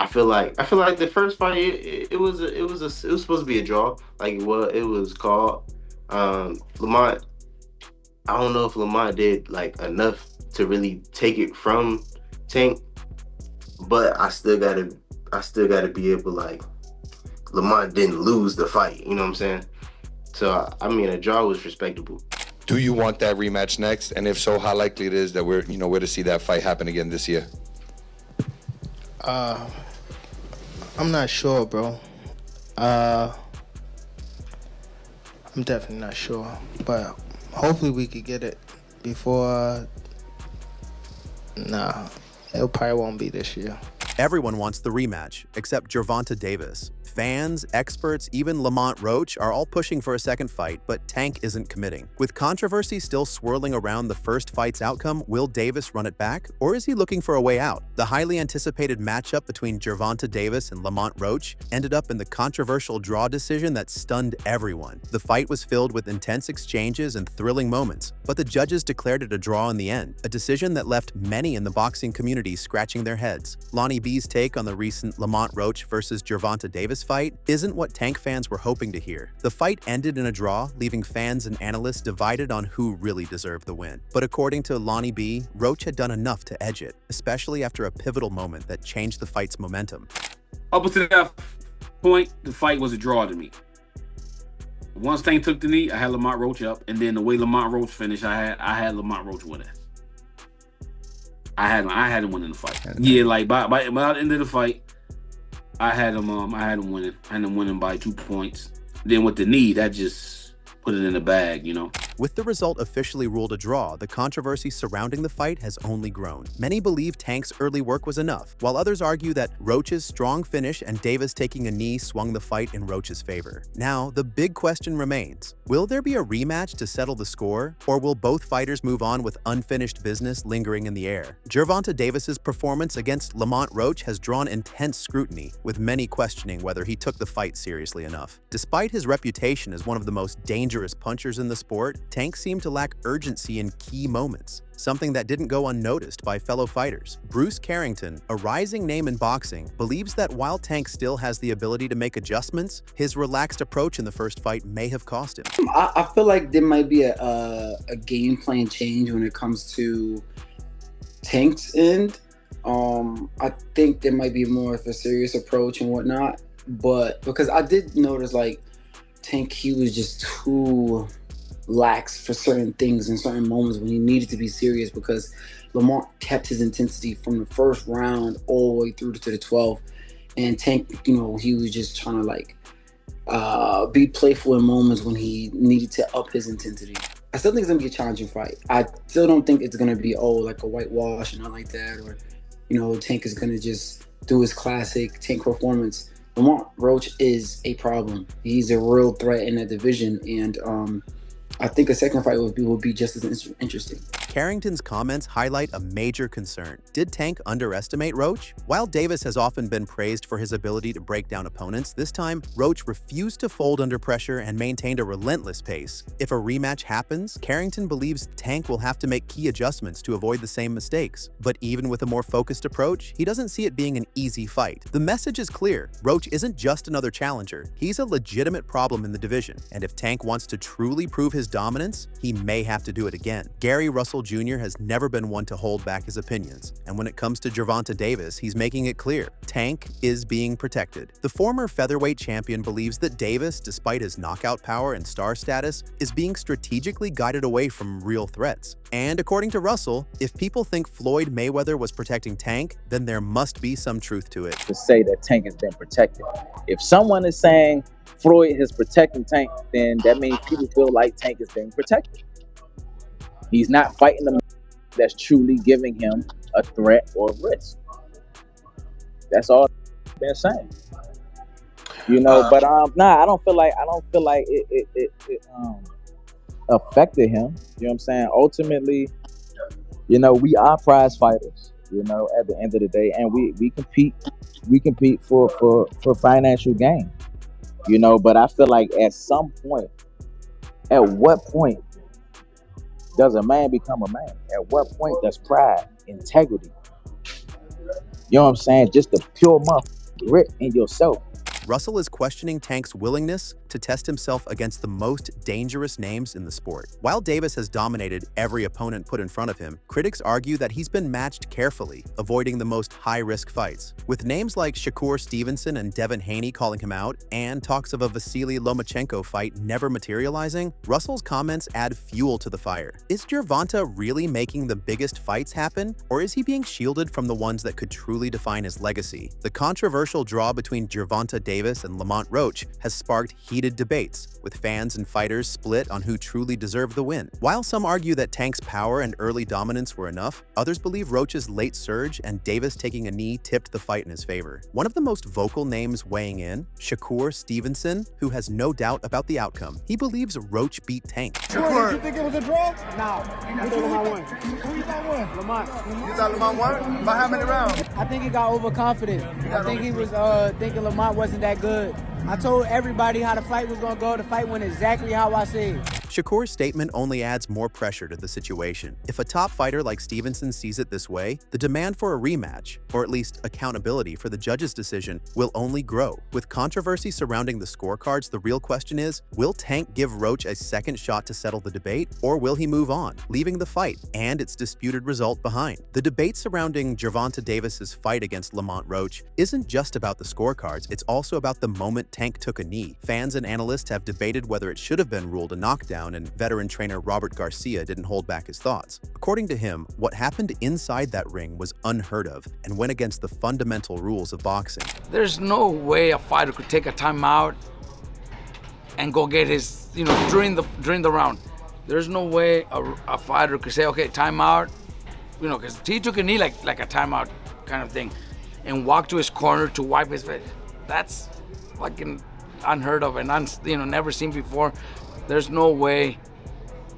I feel like the first fight it was supposed to be a draw, like what it was called. Lamont, I don't know if Lamont did like enough to really take it from Tank, but I still gotta be able, like, Lamont didn't lose the fight. You know what I'm saying? So I mean, a draw was respectable. Do you want that rematch next? And if so, how likely it is that we're to see that fight happen again this year? Uh, I'm not sure, bro. Uh, I'm definitely not sure, but hopefully we could get it before. Nah, it probably won't be this year. Everyone wants the rematch, except Gervonta Davis. Fans, experts, even Lamont Roach are all pushing for a second fight, but Tank isn't committing. With controversy still swirling around the first fight's outcome, will Davis run it back, or is he looking for a way out? The highly anticipated matchup between Gervonta Davis and Lamont Roach ended up in the controversial draw decision that stunned everyone. The fight was filled with intense exchanges and thrilling moments, but the judges declared it a draw in the end, a decision that left many in the boxing community scratching their heads. Lonnie B's take on the recent Lamont Roach versus Gervonta Davis fight isn't what Tank fans were hoping to hear. The fight ended in a draw, leaving fans and analysts divided on who really deserved the win. But according to Lonnie B, Roach had done enough to edge it, especially after a pivotal moment that changed the fight's momentum. Up until that point, the fight was a draw to me. Once Tank took the knee, I had Lamont Roach up, and then the way Lamont Roach finished, I had Lamont Roach winning. I had him winning the fight. Yeah, like by the end of the fight, I had him winning. I had him winning by 2 points. Then with the knee, that just put it in the bag, you know. With the result officially ruled a draw, the controversy surrounding the fight has only grown. Many believe Tank's early work was enough, while others argue that Roach's strong finish and Davis taking a knee swung the fight in Roach's favor. Now, the big question remains: will there be a rematch to settle the score, or will both fighters move on with unfinished business lingering in the air? Gervonta Davis's performance against Lamont Roach has drawn intense scrutiny, with many questioning whether he took the fight seriously enough. Despite his reputation as one of the most dangerous punchers in the sport, Tank seemed to lack urgency in key moments, something that didn't go unnoticed by fellow fighters. Bruce Carrington, a rising name in boxing, believes that while Tank still has the ability to make adjustments, his relaxed approach in the first fight may have cost him. I feel like there might be a game plan change when it comes to Tank's end. I think there might be more of a serious approach and whatnot, but because I did notice, like, Tank, he was just too lax for certain things in certain moments when he needed to be serious, because Lamont kept his intensity from the first round all the way through to the 12th, and Tank, he was just trying to, like, be playful in moments when he needed to up his intensity. I still think it's gonna be a challenging fight. I still don't think it's gonna be like a whitewash and not like that, or Tank is gonna just do his classic Tank performance. Lamont Roach is a problem. He's a real threat in that division, and I think a second fight will be just as interesting. Carrington's comments highlight a major concern. Did Tank underestimate Roach? While Davis has often been praised for his ability to break down opponents, this time, Roach refused to fold under pressure and maintained a relentless pace. If a rematch happens, Carrington believes Tank will have to make key adjustments to avoid the same mistakes. But even with a more focused approach, he doesn't see it being an easy fight. The message is clear: Roach isn't just another challenger, he's a legitimate problem in the division. And if Tank wants to truly prove his dominance, he may have to do it again. Gary Russell Jr. has never been one to hold back his opinions, and when it comes to Gervonta Davis, he's making it clear: Tank is being protected. The former featherweight champion believes that Davis, despite his knockout power and star status, is being strategically guided away from real threats. And according to Russell, if people think Floyd Mayweather was protecting Tank, then there must be some truth to it. To say that Tank has been protected. If someone is saying Floyd is protecting Tank, then that means people feel like Tank is being protected. He's not fighting the that's truly giving him a threat or a risk. That's all I've been saying. But I don't feel like it affected him. You know what I'm saying? Ultimately, we are prize fighters, at the end of the day, and we compete for financial gain. But I feel like at what point does a man become a man? At what point does pride, integrity, You know what I'm saying? Just the pure grit in yourself. Russell is questioning Tank's willingness to test himself against the most dangerous names in the sport. While Davis has dominated every opponent put in front of him, critics argue that he's been matched carefully, avoiding the most high-risk fights. With names like Shakur Stevenson and Devin Haney calling him out, and talks of a Vasily Lomachenko fight never materializing, Russell's comments add fuel to the fire. Is Gervonta really making the biggest fights happen, or is he being shielded from the ones that could truly define his legacy? The controversial draw between Gervonta Davis and Lamont Roach has sparked heated debates, with fans and fighters split on who truly deserved the win. While some argue that Tank's power and early dominance were enough, others believe Roach's late surge and Davis taking a knee tipped the fight in his favor. One of the most vocal names weighing in, Shakur Stevenson, who has no doubt about the outcome. He believes Roach beat Tank. Shakur, did you think it was a draw? No. I think Lamont won. Who you thought won? Lamont. You thought Lamont won? By how many rounds? I think he got overconfident. I think he was thinking Lamont wasn't that good. I told everybody how the fight was going to go. The fight went exactly how I said. Shakur's statement only adds more pressure to the situation. If a top fighter like Stevenson sees it this way, the demand for a rematch, or at least accountability for the judge's decision, will only grow. With controversy surrounding the scorecards, the real question is, will Tank give Roach a second shot to settle the debate, or will he move on, leaving the fight and its disputed result behind? The debate surrounding Gervonta Davis's fight against Lamont Roach isn't just about the scorecards, it's also about the moment Tank took a knee. Fans and analysts have debated whether it should have been ruled a knockdown, and veteran trainer Robert Garcia didn't hold back his thoughts. According to him, what happened inside that ring was unheard of and went against the fundamental rules of boxing. There's no way a fighter could take a timeout and go get his, during the round. There's no way a fighter could say, okay, timeout, because he took a knee like a timeout kind of thing, and walk to his corner to wipe his face. That's fucking unheard of and never seen before. There's no way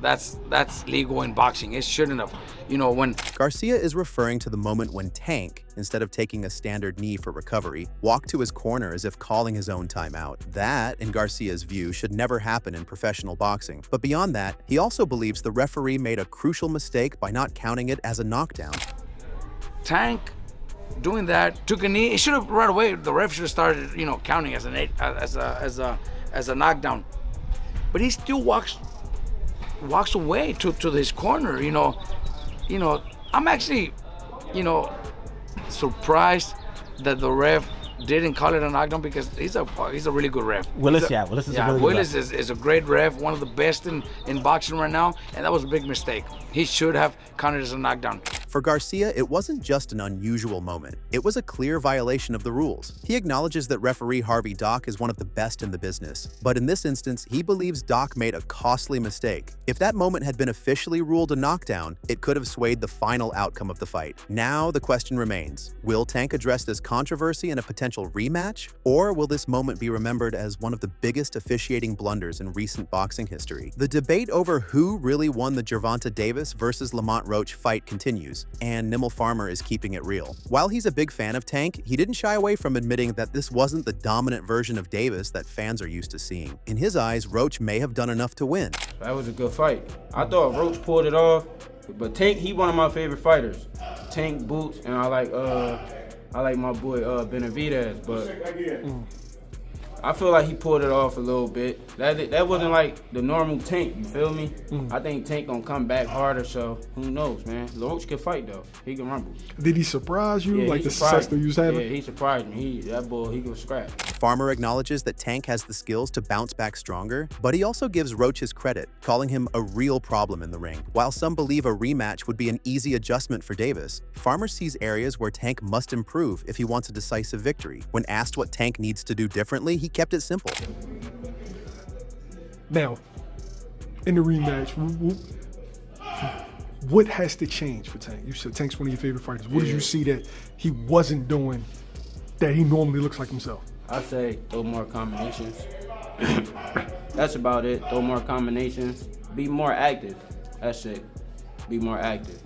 that's legal in boxing. It shouldn't have. When Garcia is referring to the moment when Tank, instead of taking a standard knee for recovery, walked to his corner as if calling his own timeout. That, in Garcia's view, should never happen in professional boxing. But beyond that, he also believes the referee made a crucial mistake by not counting it as a knockdown. Tank doing that, took a knee. It should have right away. The ref should have started, counting as a knockdown. But he still walks away to his corner. I'm actually, surprised that the ref didn't call it a knockdown, because he's a really good ref. Willis is a really good ref. is a great ref, one of the best in boxing right now, and that was a big mistake. He should have counted as a knockdown. For Garcia, it wasn't just an unusual moment. It was a clear violation of the rules. He acknowledges that referee Harvey Dock is one of the best in the business, but in this instance, he believes Dock made a costly mistake. If that moment had been officially ruled a knockdown, it could have swayed the final outcome of the fight. Now, the question remains, will Tank address this controversy in a potential rematch, or will this moment be remembered as one of the biggest officiating blunders in recent boxing history? The debate over who really won the Gervonta Davis versus Lamont Roach fight continues, and Nimel Farmer is keeping it real. While he's a big fan of Tank, he didn't shy away from admitting that this wasn't the dominant version of Davis that fans are used to seeing. In his eyes, Roach may have done enough to win. That was a good fight. I thought Roach pulled it off, but Tank, he one of my favorite fighters. Tank, Boots, and I like my boy Benavidez, but I feel like he pulled it off a little bit. That wasn't like the normal Tank, you feel me? I think Tank gonna come back harder, so who knows, man. Roach can fight though. He can rumble. Did he surprise you, like the success that you was having? Yeah, he surprised me. That boy, he can scrap. Farmer acknowledges that Tank has the skills to bounce back stronger, but he also gives Roach his credit, calling him a real problem in the ring. While some believe a rematch would be an easy adjustment for Davis, Farmer sees areas where Tank must improve if he wants a decisive victory. When asked what Tank needs to do differently, he kept it simple. Now, in the rematch, what has to change for Tank? You said Tank's one of your favorite fighters. What did you see that he wasn't doing that he normally looks like himself? I say throw more combinations. That's about it. Throw more combinations. Be more active. That's it. Be more active.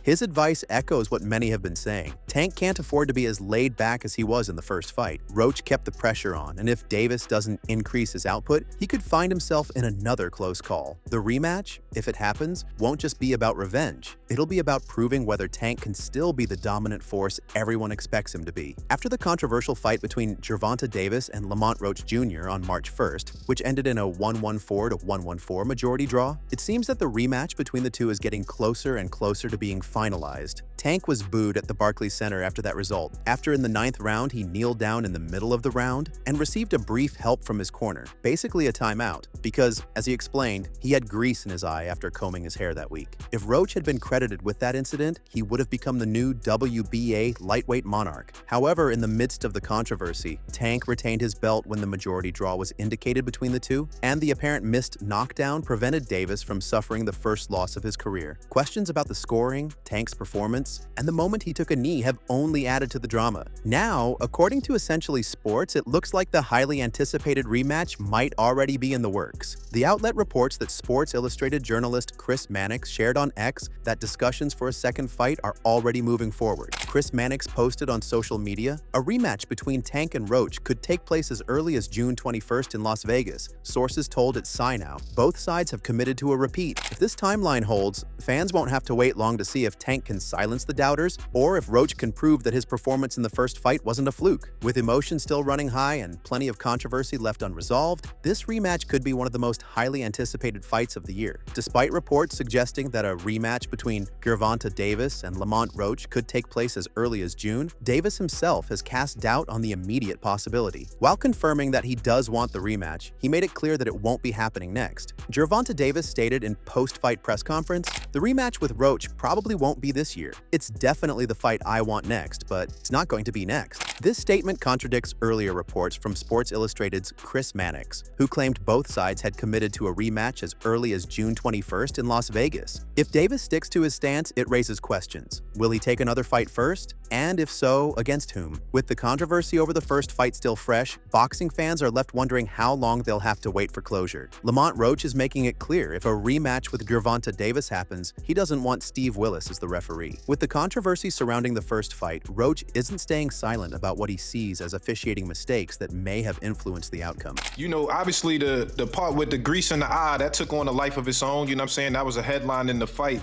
His advice echoes what many have been saying. Tank can't afford to be as laid back as he was in the first fight. Roach kept the pressure on, and if Davis doesn't increase his output, he could find himself in another close call. The rematch, if it happens, won't just be about revenge. It'll be about proving whether Tank can still be the dominant force everyone expects him to be. After the controversial fight between Gervonta Davis and Lamont Roach Jr. on March 1st, which ended in a 114 to 114 majority draw, it seems that the rematch between the two is getting closer and closer to being finalized. Tank was booed at the Barclays Center after that result. After in the 9th round, he kneeled down in the middle of the round and received a brief help from his corner, basically a timeout, because, as he explained, he had grease in his eye after combing his hair that week. If Roach had been credited with that incident, he would have become the new WBA lightweight monarch. However, in the midst of the controversy, Tank retained his belt when the majority draw was indicated between the two, and the apparent missed knockdown prevented Davis from suffering the first loss of his career. Questions about the scoring, Tank's performance, and the moment he took a knee have only added to the drama. Now, according to Essentially Sports, it looks like the highly anticipated rematch might already be in the works. The outlet reports that Sports Illustrated journalist Chris Mannix shared on X that discussions for a second fight are already moving forward. Chris Mannix posted on social media, a rematch between Tank and Roach could take place as early as June 21st in Las Vegas. Sources told it Now. Both sides have committed to a repeat. If this timeline holds, fans won't have to wait long to see if Tank can silence the doubters or if Roach can prove that his performance in the first fight wasn't a fluke. With emotions still running high and plenty of controversy left unresolved, this rematch could be one of the most highly anticipated fights of the year. Despite reports suggesting that a rematch between Gervonta Davis and Lamont Roach could take place as early as June, Davis himself has cast doubt on the immediate possibility. While confirming that he does want the rematch, he made it clear that it won't be happening next. Gervonta Davis stated in post-fight press conference, "The rematch with Roach probably won't be this year. It's definitely the fight I want next, but it's not going to be next." This statement contradicts earlier reports from Sports Illustrated's Chris Mannix, who claimed both sides had committed to a rematch as early as June 21st in Las Vegas. If Davis sticks to his stance, it raises questions. Will he take another fight first? And if so, against whom? With the controversy over the first fight still fresh, boxing fans are left wondering how long they'll have to wait for closure. Lamont Roach is making it clear if a rematch with Gervonta Davis happens, he doesn't want Steve Willis as the referee. With the controversy surrounding the first fight, Roach isn't staying silent about what he sees as officiating mistakes that may have influenced the outcome. You know, obviously the part with the grease in the eye, that took on a life of its own, you know what I'm saying? That was a headline in the fight.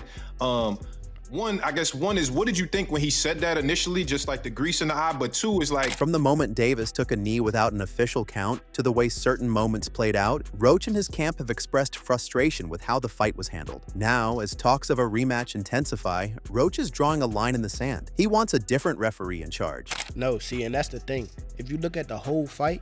One is, what did you think when he said that initially, just like the grease in the eye? But two is like... From the moment Davis took a knee without an official count to the way certain moments played out, Roach and his camp have expressed frustration with how the fight was handled. Now, as talks of a rematch intensify, Roach is drawing a line in the sand. He wants a different referee in charge. No, see, and that's the thing. If you look at the whole fight,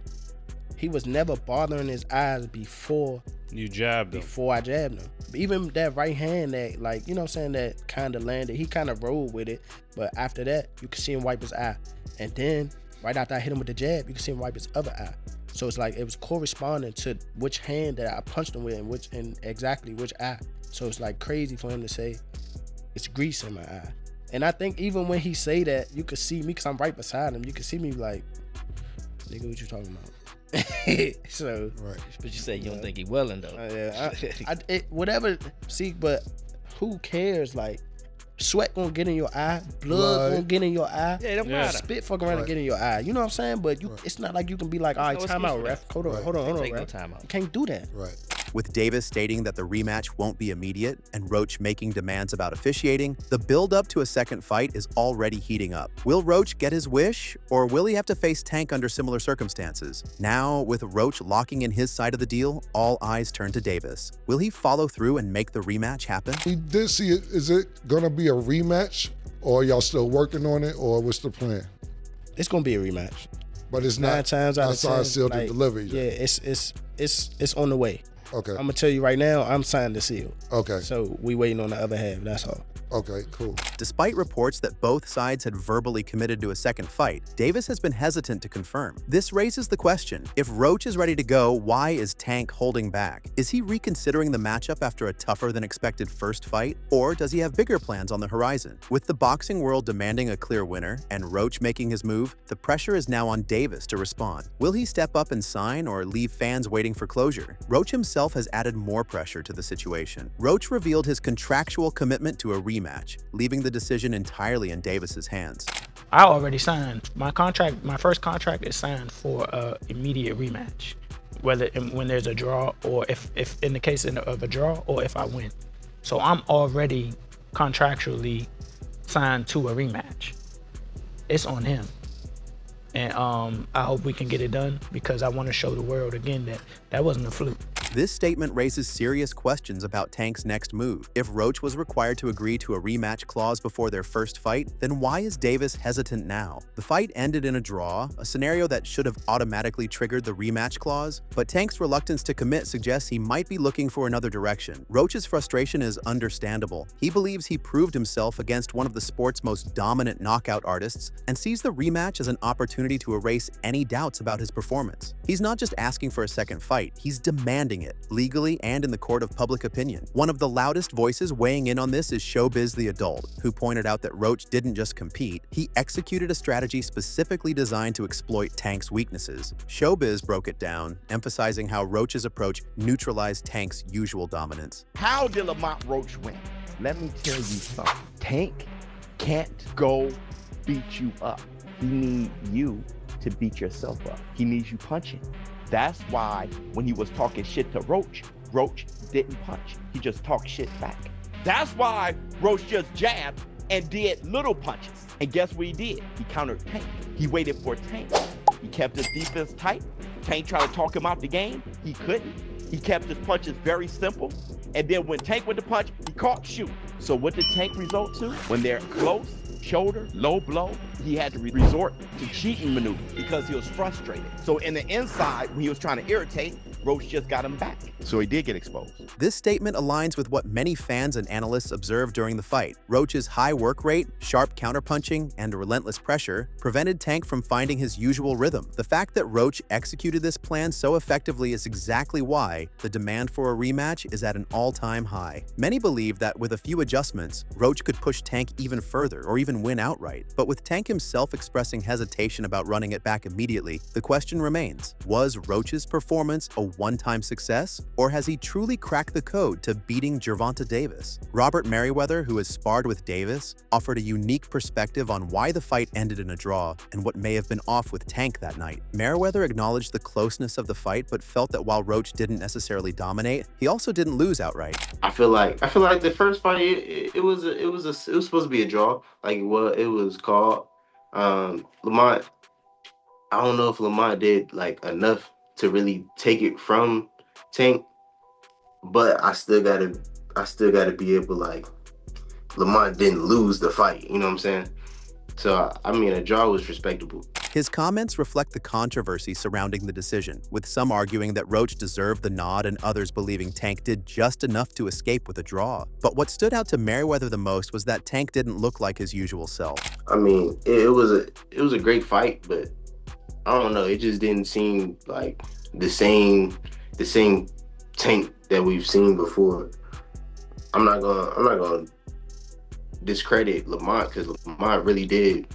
he was never bothering his eyes before you jabbed him. Before I jabbed him. Even that right hand that, like, you know what I'm saying, that kind of landed, he kind of rolled with it. But after that, you can see him wipe his eye. And then, right after I hit him with the jab, you can see him wipe his other eye. So it's like, it was corresponding to which hand that I punched him with and exactly which eye. So it's like crazy for him to say, it's grease in my eye. And I think even when he say that, you could see me, because I'm right beside him, you can see me like, nigga, what you talking about? So, right. But you say you don't think he willing though. Whatever. See, but who cares? Like, sweat gonna get in your eye, blood gonna get in your eye. Yeah, it don't matter. Spit fucking around and get in your eye. You know what I'm saying? But it's not like you can be like, all right, time out, ref. Hold on, ref. You can't do that. Right. With Davis stating that the rematch won't be immediate and Roach making demands about officiating, the build-up to a second fight is already heating up. Will Roach get his wish, or will he have to face Tank under similar circumstances? Now, with Roach locking in his side of the deal, all eyes turn to Davis. Will he follow through and make the rematch happen? We did see it. Is it gonna be a rematch, or y'all still working on it, or what's the plan? It's gonna be a rematch. But it's 9 times out of 10. Sealed to deliver. Yeah, it's on the way. Okay. I'm gonna tell you right now, I'm signed the seal. Okay. So we waiting on the other half, that's all. Okay, cool. Despite reports that both sides had verbally committed to a second fight, Davis has been hesitant to confirm. This raises the question, if Roach is ready to go, why is Tank holding back? Is he reconsidering the matchup after a tougher than expected first fight? Or does he have bigger plans on the horizon? With the boxing world demanding a clear winner and Roach making his move, the pressure is now on Davis to respond. Will he step up and sign or leave fans waiting for closure? Roach himself has added more pressure to the situation. Roach revealed his contractual commitment to a rematch rematch, leaving the decision entirely in Davis's hands. I already signed my contract. My first contract is signed for immediate rematch, when there's a draw, or if in the case of a draw, or if I win. So I'm already contractually signed to a rematch. It's on him, and I hope we can get it done, because I want to show the world again that that wasn't a fluke. This statement raises serious questions about Tank's next move. If Roach was required to agree to a rematch clause before their first fight, then why is Davis hesitant now? The fight ended in a draw, a scenario that should have automatically triggered the rematch clause, but Tank's reluctance to commit suggests he might be looking for another direction. Roach's frustration is understandable. He believes he proved himself against one of the sport's most dominant knockout artists and sees the rematch as an opportunity to erase any doubts about his performance. He's not just asking for a second fight, he's demanding it, legally and in the court of public opinion. One of the loudest voices weighing in on this is Showbiz the Adult, who pointed out that Roach didn't just compete, he executed a strategy specifically designed to exploit Tank's weaknesses. Showbiz broke it down, emphasizing how Roach's approach neutralized Tank's usual dominance. How did Lamont Roach win? Let me tell you something. Tank can't go beat you up. He needs you to beat yourself up. He needs you punching. That's why when he was talking shit to Roach, Roach didn't punch. He just talked shit back. That's why Roach just jabbed and did little punches. And guess what he did? He countered Tank. He waited for Tank. He kept his defense tight. Tank tried to talk him out the game. He couldn't. He kept his punches very simple. And then when Tank went to punch, he caught shoot. So what did Tank result to? When they're close, shoulder, low blow, he had to resort to cheating maneuver because he was frustrated. So in the inside, when he was trying to irritate, Roach just got him back. So he did get exposed. This statement aligns with what many fans and analysts observed during the fight. Roach's high work rate, sharp counterpunching, and relentless pressure prevented Tank from finding his usual rhythm. The fact that Roach executed this plan so effectively is exactly why the demand for a rematch is at an all-time high. Many believe that with a few adjustments, Roach could push Tank even further or even win outright. But with Tank himself expressing hesitation about running it back immediately, the question remains, was Roach's performance a one-time success, or has he truly cracked the code to beating Gervonta Davis? Robert Merriweather, who has sparred with Davis, offered a unique perspective on why the fight ended in a draw and what may have been off with Tank that night. Merriweather acknowledged the closeness of the fight, but felt that while Roach didn't necessarily dominate, he also didn't lose outright. I feel like the first fight it was supposed to be a draw, like what it was called. Lamont, I don't know if Lamont did like enough to really take it from Tank, but I still gotta be able, like, Lamont didn't lose the fight, you know what I'm saying? So I mean, a draw was respectable. His comments reflect the controversy surrounding the decision, with some arguing that Roach deserved the nod and others believing Tank did just enough to escape with a draw. But what stood out to Merriweather the most was that Tank didn't look like his usual self. I mean, it was a great fight, but I don't know, it just didn't seem like the same Tank that we've seen before. I'm not gonna discredit Lamont, because Lamont really did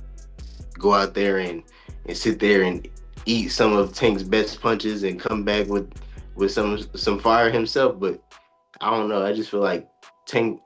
go out there and sit there and eat some of Tank's best punches and come back with some fire himself. But I don't know, I just feel like Tank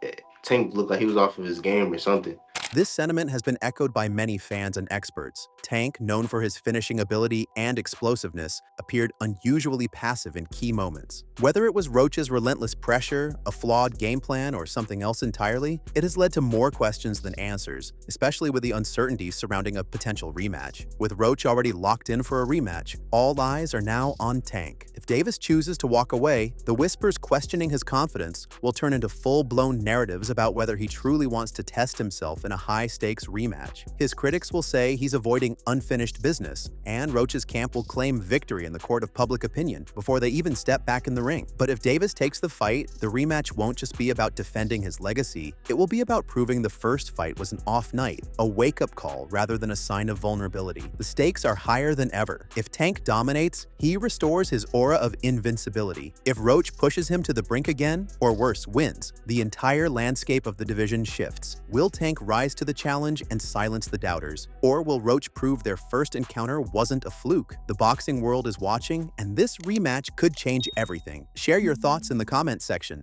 looked like he was off of his game or something. This sentiment has been echoed by many fans and experts. Tank, known for his finishing ability and explosiveness, appeared unusually passive in key moments. Whether it was Roach's relentless pressure, a flawed game plan, or something else entirely, it has led to more questions than answers, especially with the uncertainty surrounding a potential rematch. With Roach already locked in for a rematch, all eyes are now on Tank. If Davis chooses to walk away, the whispers questioning his confidence will turn into full-blown narratives about whether he truly wants to test himself in a high-stakes rematch. His critics will say he's avoiding unfinished business, and Roach's camp will claim victory in the court of public opinion before they even step back in the ring. But if Davis takes the fight, the rematch won't just be about defending his legacy, it will be about proving the first fight was an off night, a wake-up call rather than a sign of vulnerability. The stakes are higher than ever. If Tank dominates, he restores his aura of invincibility. If Roach pushes him to the brink again, or worse, wins, the entire landscape of the division shifts. Will Tank rise to the challenge and silence the doubters? Or will Roach prove their first encounter wasn't a fluke? The boxing world is watching, and this rematch could change everything. Share your thoughts in the comments section.